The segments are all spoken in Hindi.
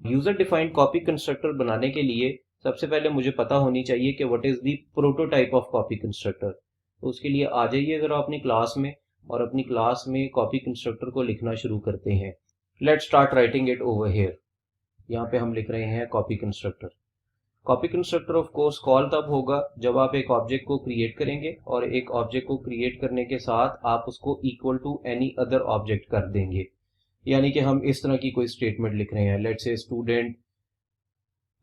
यूजर डिफाइंड कॉपी कंस्ट्रक्टर बनाने के लिए सबसे पहले मुझे पता होनी चाहिए कि what is the prototype of copy constructor. तो उसके लिए आ जाइए अगर अपनी क्लास में, और अपनी क्लास में कॉपी कंस्ट्रक्टर को लिखना शुरू करते हैं। Let's start writing it over here. यहाँ पे हम लिख रहे हैं copy constructor. Copy constructor of course call तब होगा जब आप एक ऑब्जेक्ट को क्रिएट करेंगे, और एक ऑब्जेक्ट को क्रिएट करने के साथ आप उसको equal to any other object कर देंगे। यानी कि हम इस तरह की कोई स्टेटमेंट लिख रहे हैं, let's say student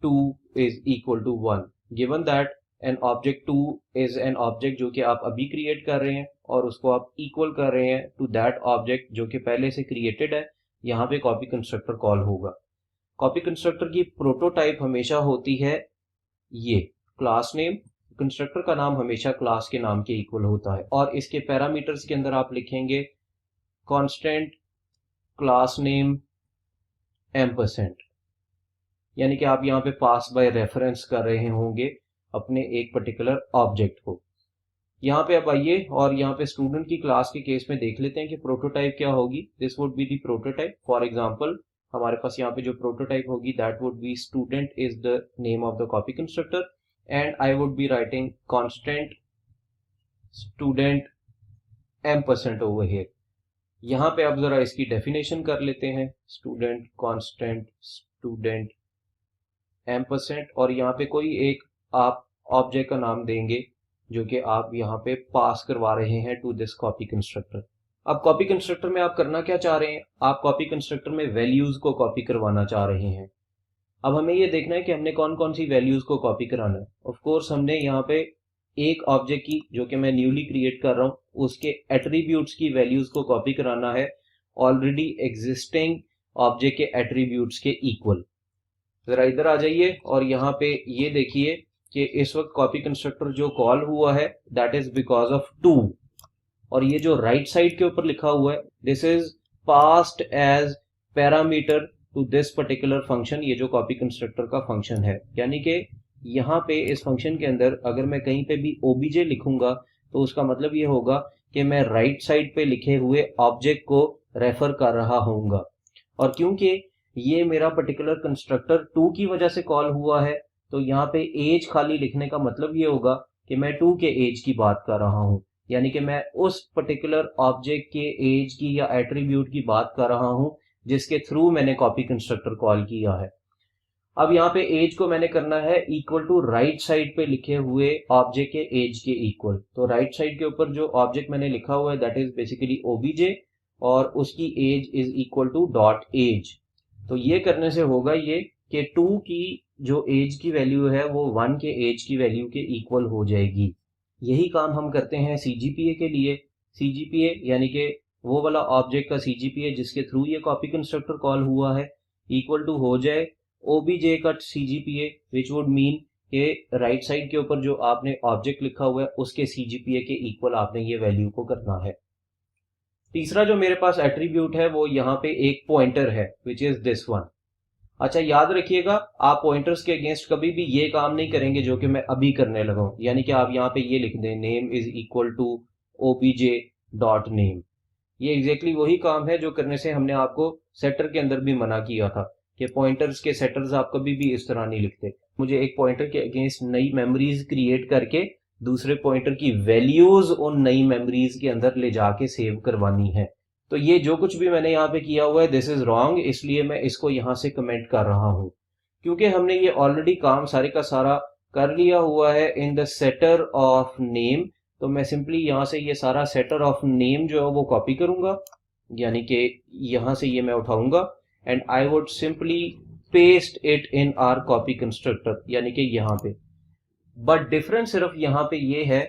2 is equal to 1, given that an object 2 is an object जो कि आप अभी क्रिएट कर रहे हैं और उसको आप इक्वल कर रहे हैं टू दैट ऑब्जेक्ट जो कि पहले से क्रिएटेड है। यहाँ पे कॉपी कंस्ट्रक्टर कॉल होगा। कॉपी कंस्ट्रक्टर की प्रोटोटाइप हमेशा होती है ये क्लास नेम। कंस्ट्रक्टर का नाम हमेशा क्लास के नाम के इक्वल होता है, और इसके पैरामीटर्स के अंदर आप लिखेंगे कांस्टेंट क्लास नेम %, यानी कि आप यहाँ पे पास बाय रेफरेंस कर रहे होंगे अपने एक पर्टिकुलर ऑब्जेक्ट को। यहाँ पे अब आइए और यहाँ पे स्टूडेंट की क्लास के केस में देख लेते हैं कि प्रोटोटाइप क्या होगी। This would be the prototype. For example हमारे पास यहाँ पे जो प्रोटोटाइप होगी that would B student is the name of the copy constructor, and I would be writing constant student %, over here. यहाँ पे अब जरा इसकी डेफिनेशन कर लेते हैं, स्टूडेंट कांस्टेंट स्टूडेंट %, और यहाँ पे कोई एक आप ऑब्जेक्ट का नाम देंगे जो कि आप यहाँ पे पास करवा रहे हैं टू दिस कॉपी कंस्ट्रक्टर। अब कॉपी कंस्ट्रक्टर में आप करना क्या चाह रहे हैं, आप कॉपी कंस्ट्रक्टर में वैल्यूज को कॉपी करवाना चाह रहे हैं। अब हमें ये देखना है कि हमने कौन कौन सी वैल्यूज को कॉपी कराना है। ऑफ कोर्स हमने यहाँ पे एक ऑब्जेक्ट की जो कि मैं न्यूली क्रिएट कर रहा हूँ उसके एट्रीब्यूट्स की वैल्यूज को कॉपी कराना है ऑलरेडी एग्जिस्टिंग ऑब्जेक्ट के एट्रीब्यूट्स के इक्वल। जरा इधर आ जाइए और यहाँ पे ये देखिए कि इस वक्त कॉपी कंस्ट्रक्टर जो कॉल हुआ है दैट इज बिकॉज ऑफ 2, और ये जो राइट साइड के ऊपर लिखा हुआ है this is passed as parameter to this particular function. ये जो कॉपी कंस्ट्रक्टर का फंक्शन है, यानी कि यहाँ पे इस फंक्शन के अंदर अगर मैं कहीं पे भी ओबीजे लिखूंगा तो उसका मतलब ये होगा कि मैं राइट साइड पे लिखे हुए ऑब्जेक्ट को रेफर कर रहा होऊंगा। और क्योंकि ये मेरा पर्टिकुलर कंस्ट्रक्टर 2 की वजह से कॉल हुआ है, तो यहाँ पे एज खाली लिखने का मतलब ये होगा कि मैं 2 के एज की बात कर रहा हूँ, यानी कि मैं उस पर्टिकुलर ऑब्जेक्ट के एज की या एट्रीब्यूट की बात कर रहा हूँ जिसके थ्रू मैंने कॉपी कंस्ट्रक्टर कॉल किया है। अब यहाँ पे एज को मैंने करना है इक्वल टू राइट साइड पे लिखे हुए ऑब्जेक्ट के एज के इक्वल। तो राइट साइड के ऊपर जो ऑब्जेक्ट मैंने लिखा हुआ है दैट इज बेसिकली ओबीजे, और उसकी age is equal to dot age. तो ये करने से होगा ये कि 2 की जो एज की वैल्यू है वो 1 के एज की वैल्यू के इक्वल हो जाएगी। यही काम हम करते हैं सीजीपीए के लिए। सीजीपीए यानी कि वो वाला ऑब्जेक्ट का सीजीपीए जिसके थ्रू ये कॉपी कंस्ट्रक्टर कॉल हुआ है इक्वल टू हो जाए ओबीजे का सीजीपीए, विच वुड मीन कि राइट साइड के ऊपर जो आपने ऑब्जेक्ट लिखा हुआ है उसके सीजीपीए के इक्वल आपने ये वैल्यू को करना है। तीसरा जो मेरे पास एट्रीब्यूट है वो यहाँ पे एक पॉइंटर है विच इज दिस वन। अच्छा याद रखिएगा आप पॉइंटर्स के अगेंस्ट कभी भी ये काम नहीं करेंगे जो कि मैं अभी करने लगा हूं, यानी कि आप यहाँ पे ये लिख दें name is equal to OBJ dot name. ये एग्जैक्टली वही काम है जो करने से हमने आपको सेटर के अंदर भी मना किया था कि पॉइंटर्स के सेटर्स आप कभी भी इस तरह नहीं लिखते। मुझे एक पॉइंटर के अगेंस्ट नई मेमोरीज क्रिएट करके दूसरे पॉइंटर की वैल्यूज उन नई मेमोरीज के अंदर ले जाके सेव करवानी है। तो ये जो कुछ भी मैंने यहाँ पे किया हुआ है दिस इज रॉन्ग, इसलिए मैं इसको यहाँ से कमेंट कर रहा हूँ क्योंकि हमने ये ऑलरेडी काम सारे का सारा कर लिया हुआ है in the setter of name. तो मैं सिंपली यहाँ से ये सारा सेटर ऑफ नेम जो है वो कॉपी करूंगा, यानी कि यहाँ से ये मैं उठाऊंगा and I would simply paste it in are copy constructor, यानी कि यहाँ पे। बट डिफरेंस सिर्फ यहाँ पे ये है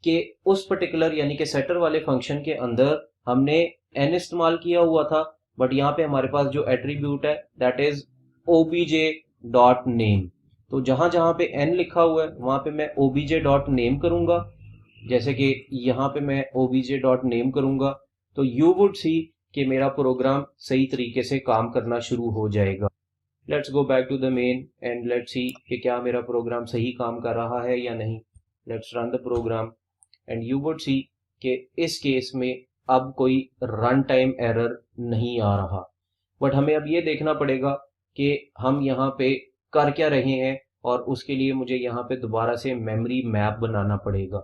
कि उस पर्टिकुलर यानी कि सेटर वाले फंक्शन के अंदर हमने n इस्तेमाल किया हुआ था, बट यहाँ पे हमारे पास जो एट्रीब्यूट है that is obj dot name. तो जहां जहां पे n लिखा हुआ है वहां पे मैं obj डॉट नेम करूंगा, जैसे कि यहाँ पे मैं obj डॉट नेम करूंगा तो यू वुड सी कि मेरा प्रोग्राम सही तरीके से काम करना शुरू हो जाएगा। Let's go back to the main and let's see कि क्या मेरा प्रोग्राम सही काम कर रहा है या नहीं। Let's run the program and you would see कि इस केस में अब कोई रन टाइम एरर नहीं आ रहा। बट हमें अब ये देखना पड़ेगा कि हम यहाँ पे कर क्या रहे हैं, और उसके लिए मुझे यहाँ पे दोबारा से मेमोरी मैप बनाना पड़ेगा।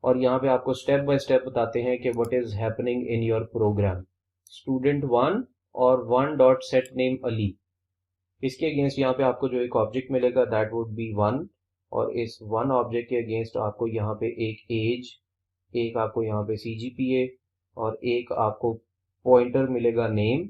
और यहाँ पे आपको स्टेप बाय स्टेप बताते हैं कि what is happening in your program. Student 1 और 1 डॉट सेट नेम अली, इसके अगेंस्ट यहाँ पे आपको जो एक ऑब्जेक्ट मिलेगा दैट वुड बी 1, और इस 1 ऑब्जेक्ट के अगेंस्ट आपको यहाँ पे एक एज, एक आपको यहाँ पे CGPA और एक आपको पॉइंटर मिलेगा नेम।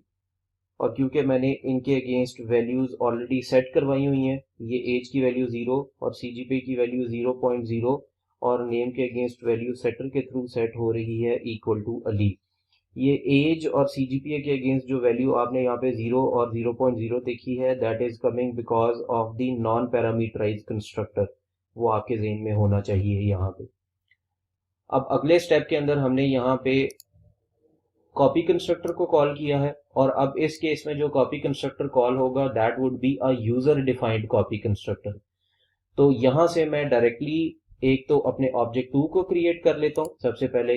और क्योंकि मैंने इनके अगेंस्ट वैल्यूज ऑलरेडी सेट करवाई हुई हैं, ये एज की वैल्यू 0 और CGPA की वैल्यू 0.0 और नेम के अगेंस्ट वैल्यू सेटर के थ्रू सेट हो रही है इक्वल टू अली। ये एज और CGPA के अगेंस्ट जो वैल्यू आपने यहाँ पे 0 और 0.0 देखी है that is coming because of the non parameterize constructor, वो आपके ज़हन में होना चाहिए यहाँ पे। अब अगले स्टेप के अंदर हमने यहाँ पे कॉपी कंस्ट्रक्टर को कॉल किया है, और अब इस केस में जो कॉपी कंस्ट्रक्टर कॉल होगा that would be a user defined copy constructor. तो यहां से मैं डायरेक्टली एक तो अपने ऑब्जेक्ट 2 को क्रिएट कर लेता हूं। सबसे पहले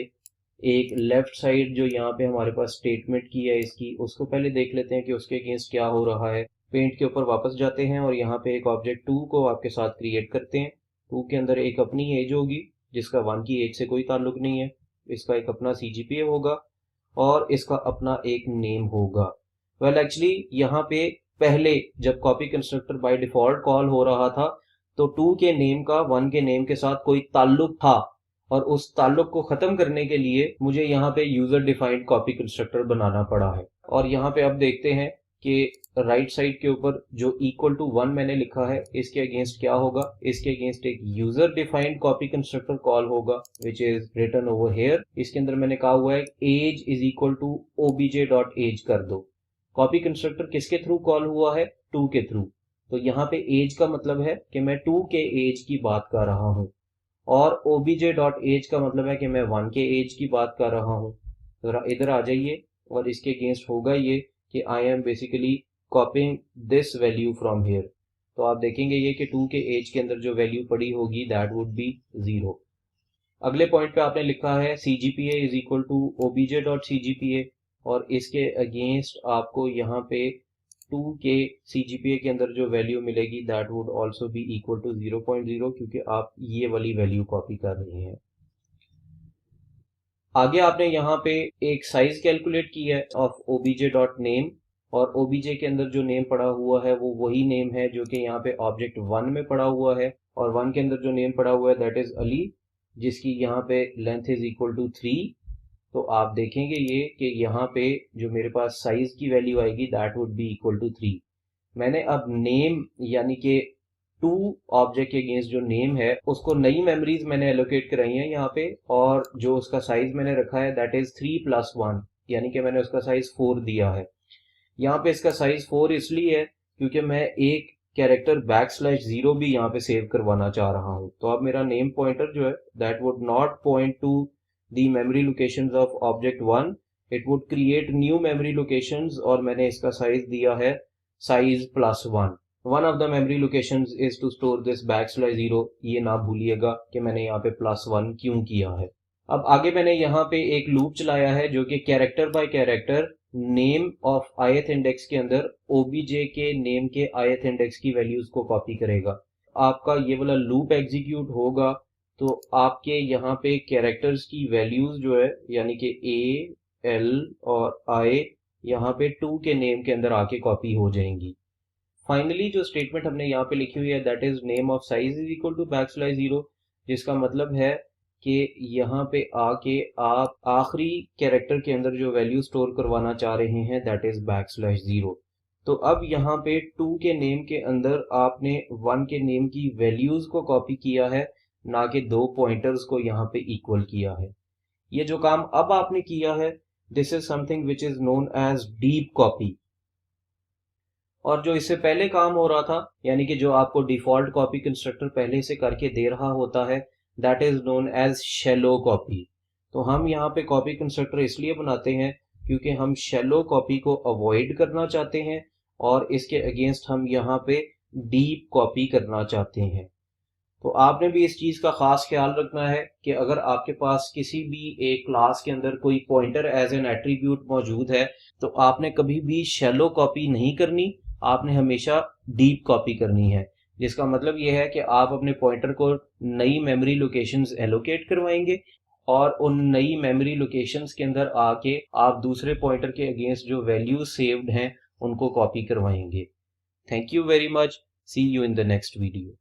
एक लेफ्ट साइड जो यहाँ पे हमारे पास स्टेटमेंट की है इसकी, उसको पहले देख लेते हैं कि उसके अगेंस्ट क्या हो रहा है। पेंट के ऊपर वापस जाते हैं और यहाँ पे एक ऑब्जेक्ट 2 को आपके साथ क्रिएट करते हैं। 2 के अंदर एक अपनी एज होगी जिसका 1 की एज से कोई ताल्लुक नहीं है, इसका एक अपना CGPA होगा और इसका अपना एक नेम होगा। वेल एक्चुअली यहाँ पे पहले जब copy constructor by default call हो रहा था तो 2 के नेम का 1 के नेम के साथ कोई ताल्लुक था, और उस ताल्लुक को खत्म करने के लिए मुझे यहाँ पे यूजर डिफाइंड कॉपी कंस्ट्रक्टर बनाना पड़ा है। और यहाँ पे अब देखते हैं कि राइट साइड के ऊपर जो इक्वल टू 1 मैंने लिखा है इसके अगेंस्ट क्या होगा। इसके अगेंस्ट एक user defined copy constructor call होगा which is written over here. इसके अंदर मैंने कहा हुआ है age is equal to obj dot age कर दो। कॉपी कंस्ट्रक्टर किसके थ्रू कॉल हुआ है, 2 के थ्रू। तो यहाँ पे एज का मतलब है कि मैं 2 के एज की बात कर रहा हूँ, और obj डॉट एज का मतलब है कि मैं 1 के एज की बात कर रहा हूँ। जरा इधर आ जाइए, और इसके अगेंस्ट होगा ये कि I am basically कॉपिंग this value from here. तो आप देखेंगे ये कि 2 के एज के अंदर जो वैल्यू पड़ी होगी दैट वुड बी 0। अगले पॉइंट पे आपने लिखा है CGPA is equal to obj dot CGPA, और इसके अगेंस्ट आपको यहाँ पे 2 के CGPA के अंदर जो वैल्यू मिलेगी that would also be equal to 0.0, क्योंकि आप ये वाली वैल्यू कॉपी कर रहे हैं। आगे आपने यहाँ पे एक साइज कैलकुलेट की है ऑफ obj डॉट नेम, और obj के अंदर जो नेम पड़ा हुआ है वो वही नेम है जो कि यहाँ पे ऑब्जेक्ट 1 में पड़ा हुआ है, और 1 के अंदर जो नेम पड़ा हुआ है दैट इज अली, जिसकी यहाँ पे लेंथ इज इक्वल टू 3। तो आप देखेंगे ये कि यहाँ पे जो मेरे पास साइज की वैल्यू आएगी that would be equal to 3। मैंने अब नेम यानी कि 2 ऑब्जेक्ट के अगेंस्ट जो नेम है उसको नई मेमोरीज मैंने एलोकेट कराई हैं यहाँ पे, और जो उसका साइज मैंने रखा है दैट इज 3+1, यानी कि मैंने उसका साइज 4 दिया है। यहाँ पे इसका साइज 4 इसलिए है क्योंकि मैं एक कैरेक्टर \0 भी यहाँ पे सेव करवाना चाह रहा हूँ। तो अब मेरा नेम पॉइंटर जो है that would not point to the memory locations of object 1, it would create new memory locations, और मैंने इसका साइज दिया है size +1। One of the memory locations is to store this \0। ये ना भूलिएगा कि मैंने यहाँ पे +1 क्यों किया है। अब आगे मैंने यहाँ पे एक लूप चलाया है जो कि character bye character name of ith index के अंदर obj के नेम के ith इंडेक्स की वैल्यूज को कॉपी करेगा। आपका ये वाला लूप एग्जीक्यूट होगा तो आपके यहाँ पे कैरेक्टर्स की वैल्यूज जो है यानी कि a, l और i यहाँ पे 2 के नेम के अंदर आके कॉपी हो जाएंगी। फाइनली जो स्टेटमेंट हमने यहाँ पे लिखी हुई है that is name of size is equal to \0, जिसका मतलब है कि यहाँ पे आके आप आखिरी कैरेक्टर के अंदर जो वैल्यू स्टोर करवाना चाह रहे हैं दैट इज \0। तो अब यहाँ पे 2 के नेम के अंदर आपने 1 के नेम की वैल्यूज को कॉपी किया है, ना कि 2 पॉइंटर्स को यहाँ पे इक्वल किया है। ये जो काम अब आपने किया है this is something which is known as deep copy. और जो इससे पहले काम हो रहा था यानी कि जो आपको डिफॉल्ट कॉपी कंस्ट्रक्टर पहले से करके दे रहा होता है that is known as shallow copy. तो हम यहाँ पे कॉपी कंस्ट्रक्टर इसलिए बनाते हैं क्योंकि हम शैलो कॉपी को अवॉइड करना चाहते हैं, और इसके अगेंस्ट हम यहाँ पे डीप कॉपी करना चाहते हैं। तो आपने भी इस चीज का खास ख्याल रखना है कि अगर आपके पास किसी भी एक क्लास के अंदर कोई पॉइंटर एज एन एट्रीब्यूट मौजूद है तो आपने कभी भी शैलो कॉपी नहीं करनी, आपने हमेशा डीप कॉपी करनी है, जिसका मतलब ये है कि आप अपने पॉइंटर को नई मेमोरी लोकेशंस एलोकेट करवाएंगे और उन नई मेमोरी लोकेशंस के अंदर आके आप दूसरे पॉइंटर के अगेंस्ट जो वैल्यूज सेव्ड हैं उनको कॉपी करवाएंगे। Thank you very much. See you in the next video.